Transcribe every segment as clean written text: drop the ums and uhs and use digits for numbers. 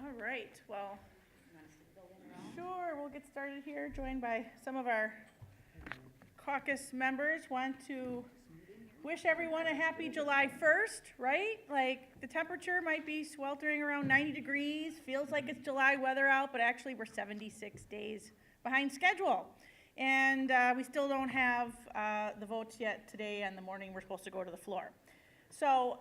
All right, well, sure, we'll get started here, joined by some of our caucus members. Want to wish everyone a happy July 1st, right? Like, the temperature might be sweltering around 90 degrees, feels like it's July weather out, but actually we're 76 days behind schedule. And we still don't have the votes yet today in the morning. We're supposed to go to the floor. So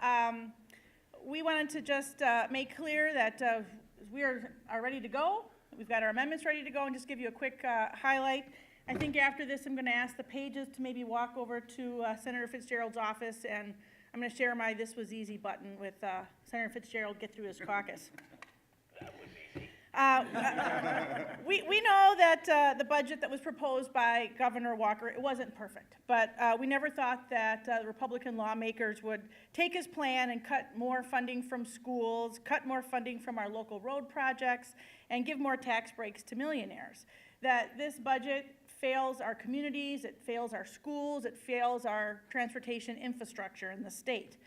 we wanted to just make clear that we are ready to go. We've got our amendments ready to go, and just give you a quick highlight. I think after this, I'm going to ask the pages to maybe walk over to Senator Fitzgerald's office, and I'm going to share my "This Was Easy" button with Senator Fitzgerald, get through his caucus. We know that the budget that was proposed by Governor Walker, it wasn't perfect, but we never thought that the Republican lawmakers would take his plan and cut more funding from schools, cut more funding from our local road projects, and give more tax breaks to millionaires. That this budget fails our communities, it fails our schools, it fails our transportation infrastructure in the state.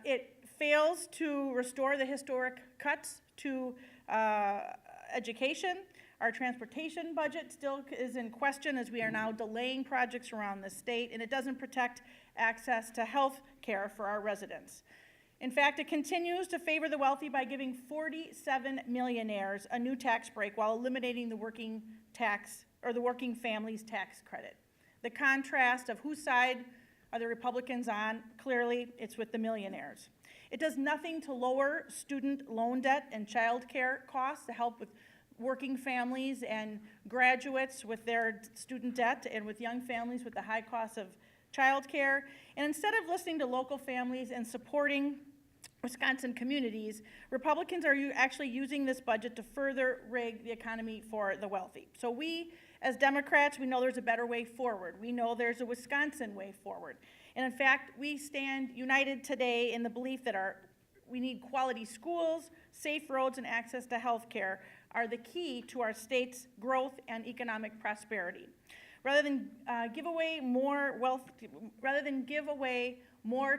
It fails to restore the historic cuts to education. Our transportation budget still is in question as we are now delaying projects around the state, and it doesn't protect access to health care for our residents. In fact, it continues to favor the wealthy by giving 47 millionaires a new tax break while eliminating the working family's tax credit. The contrast of whose side are the Republicans on, clearly it's with the millionaires. It does nothing to lower student loan debt and child care costs to help with working families and graduates with their student debt, and with young families with the high cost of child care. And instead of listening to local families and supporting Wisconsin communities, Republicans are actually using this budget to further rig the economy for the wealthy. So we, as Democrats, we know there's a better way forward. We know there's a Wisconsin way forward. And in fact, we stand united today in the belief that we need quality schools, safe roads, and access to health care are the key to our state's growth and economic prosperity. Rather than give away more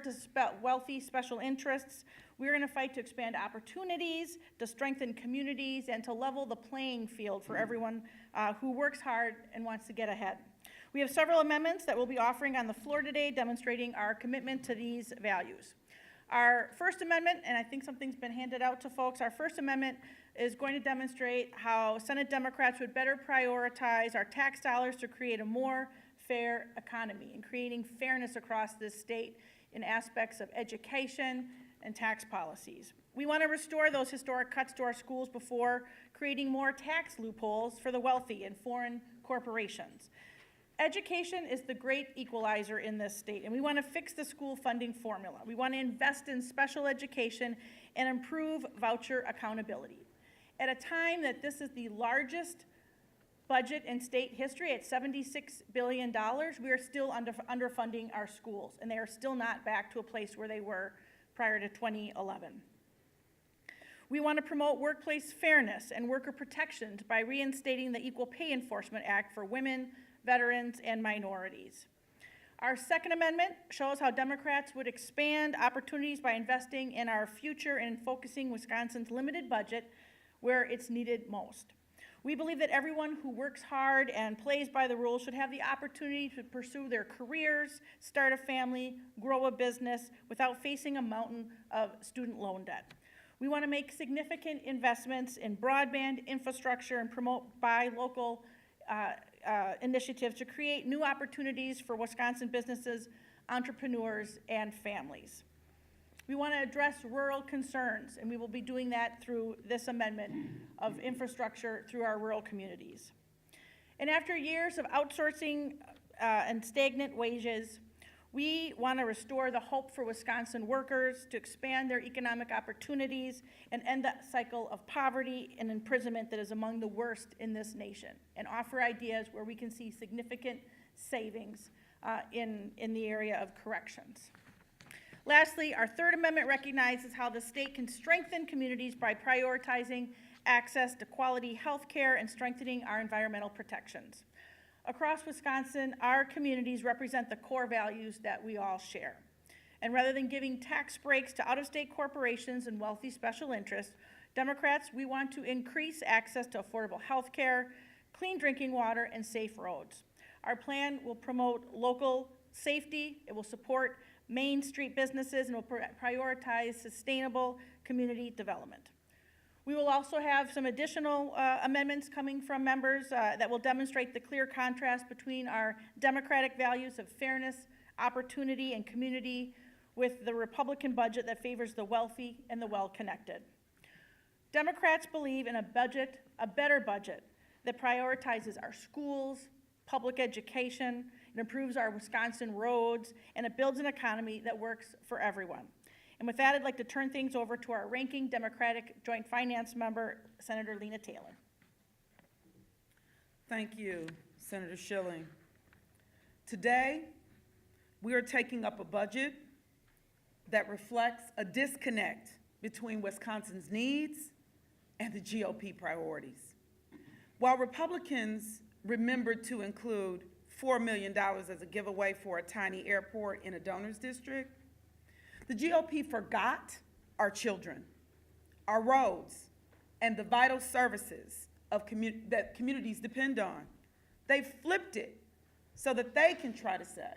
to wealthy special interests, we're going to fight to expand opportunities, to strengthen communities, and to level the playing field for everyone who works hard and wants to get ahead. We have several amendments that we'll be offering on the floor today, demonstrating our commitment to these values. Our first amendment, and I think something's been handed out to folks, our first amendment is going to demonstrate how Senate Democrats would better prioritize our tax dollars to create a more fair economy and creating fairness across this state in aspects of education and tax policies. We want to restore those historic cuts to our schools before creating more tax loopholes for the wealthy and foreign corporations. Education is the great equalizer in this state, and we want to fix the school funding formula. We want to invest in special education and improve voucher accountability. At a time that this is the largest budget in state history at $76 billion, we are still underfunding our schools, and they are still not back to a place where they were prior to 2011. We want to promote workplace fairness and worker protections by reinstating the Equal Pay Enforcement Act for women, veterans, and minorities. Our second amendment shows how Democrats would expand opportunities by investing in our future and focusing Wisconsin's limited budget where it's needed most. We believe that everyone who works hard and plays by the rules should have the opportunity to pursue their careers, start a family, grow a business without facing a mountain of student loan debt. We want to make significant investments in broadband infrastructure and promote buy local initiatives to create new opportunities for Wisconsin businesses, entrepreneurs, and families. We want to address rural concerns, and we will be doing that through this amendment of infrastructure through our rural communities. And after years of outsourcing and stagnant wages, we want to restore the hope for Wisconsin workers to expand their economic opportunities and end the cycle of poverty and imprisonment that is among the worst in this nation, and offer ideas where we can see significant savings in the area of corrections. Lastly, our third amendment recognizes how the state can strengthen communities by prioritizing access to quality health care and strengthening our environmental protections. Across Wisconsin, our communities represent the core values that we all share. And rather than giving tax breaks to out-of-state corporations and wealthy special interests, Democrats, we want to increase access to affordable health care, clean drinking water, and safe roads. Our plan will promote local safety, it will support Main Street businesses, and will prioritize sustainable community development. We will also have some additional amendments coming from members that will demonstrate the clear contrast between our democratic values of fairness, opportunity, and community with the Republican budget that favors the wealthy and the well-connected. Democrats believe in a better budget that prioritizes our schools, public education, it improves our Wisconsin roads, and it builds an economy that works for everyone. And with that, I'd like to turn things over to our ranking Democratic Joint Finance member, Senator Lena Taylor. Thank you, Senator Schilling. Today, we are taking up a budget that reflects a disconnect between Wisconsin's needs and the GOP priorities. While Republicans remembered to include $4 million as a giveaway for a tiny airport in a donor's district, the GOP forgot our children, our roads, and the vital services that communities depend on. They flipped it so that they can try to say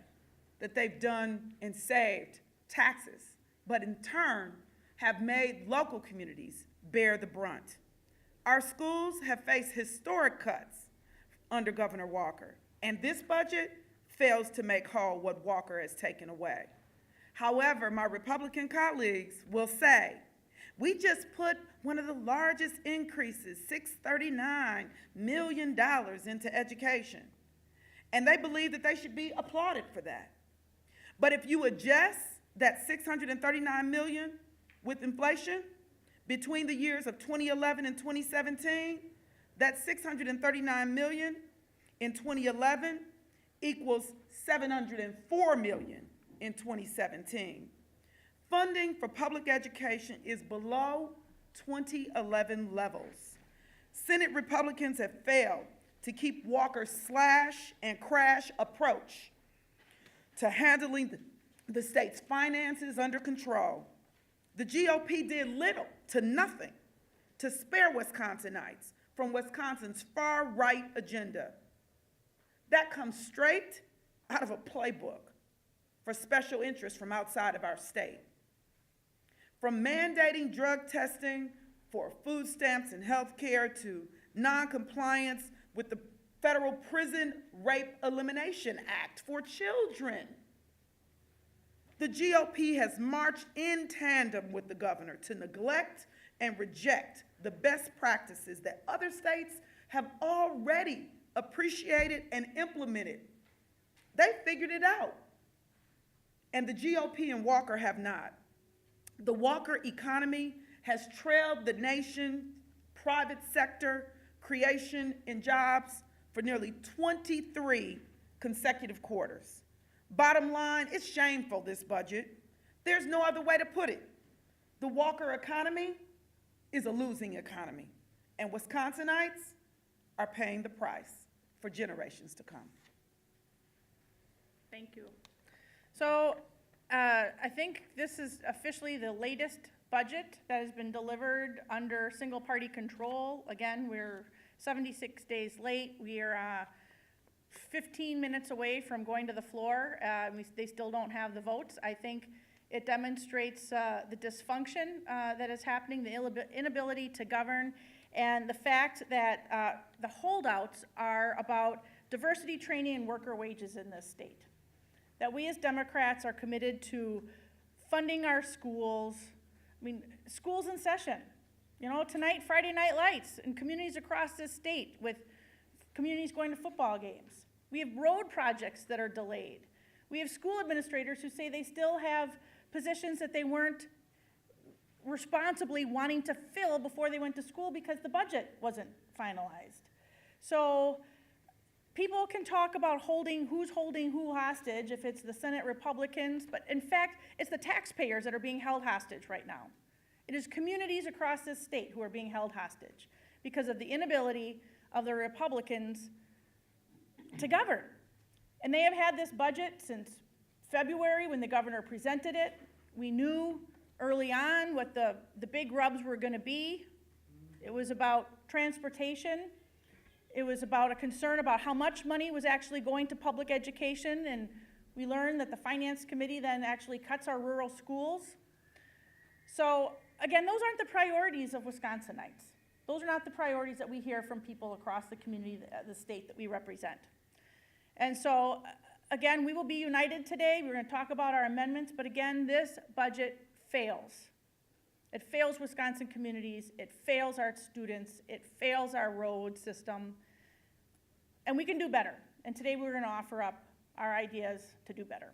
that they've done and saved taxes, but in turn have made local communities bear the brunt. Our schools have faced historic cuts under Governor Walker, and this budget fails to make whole what Walker has taken away. However, my Republican colleagues will say, we just put one of the largest increases, $639 million, into education, and they believe that they should be applauded for that. But if you adjust that $639 million with inflation between the years of 2011 and 2017, that $639 million in 2011 equals $704 million in 2017. Funding for public education is below 2011 levels. Senate Republicans have failed to keep Walker's slash and crash approach to handling the state's finances under control. The GOP did little to nothing to spare Wisconsinites from Wisconsin's far-right agenda. That comes straight out of a playbook for special interests from outside of our state. From mandating drug testing for food stamps and health care to non-compliance with the Federal Prison Rape Elimination Act for children. The GOP has marched in tandem with the governor to neglect and reject the best practices that other states have already appreciated and implemented. They figured it out. And the GOP and Walker have not. The Walker economy has trailed the nation's private sector creation in jobs for nearly 23 consecutive quarters. Bottom line, it's shameful, this budget. There's no other way to put it. The Walker economy is a losing economy, and Wisconsinites are paying the price for generations to come. Thank you. So I think this is officially the latest budget that has been delivered under single-party control. Again, we're 76 days late. We are 15 minutes away from going to the floor. They still don't have the votes. I think it demonstrates the dysfunction that is happening, the inability to govern, and the fact that the holdouts are about diversity training and worker wages in this state. That we as Democrats are committed to funding our schools. I mean, schools in session. You know, tonight, Friday Night Lights in communities across this state with communities going to football games. We have road projects that are delayed. We have school administrators who say they still have positions that they weren't responsibly wanting to fill before they went to school because the budget wasn't finalized. So people can talk about who's holding who hostage if it's the Senate Republicans, but in fact, it's the taxpayers that are being held hostage right now. It is communities across this state who are being held hostage because of the inability of the Republicans to govern. And they have had this budget since February when the governor presented it. We knew early on what the big rubs were going to be. was about transportation. It was about a concern about how much money was actually going to public education, and we learned that the Finance Committee then actually cuts our rural schools. So, again, those aren't the priorities of Wisconsinites. Those are not the priorities that we hear from people across the community, the state that we represent. And so, again, we will be united today. We're going to talk about our amendments, but again, this budget fails. It fails Wisconsin communities, it fails our students, it fails our road system, and we can do better. And today we're going to offer up our ideas to do better.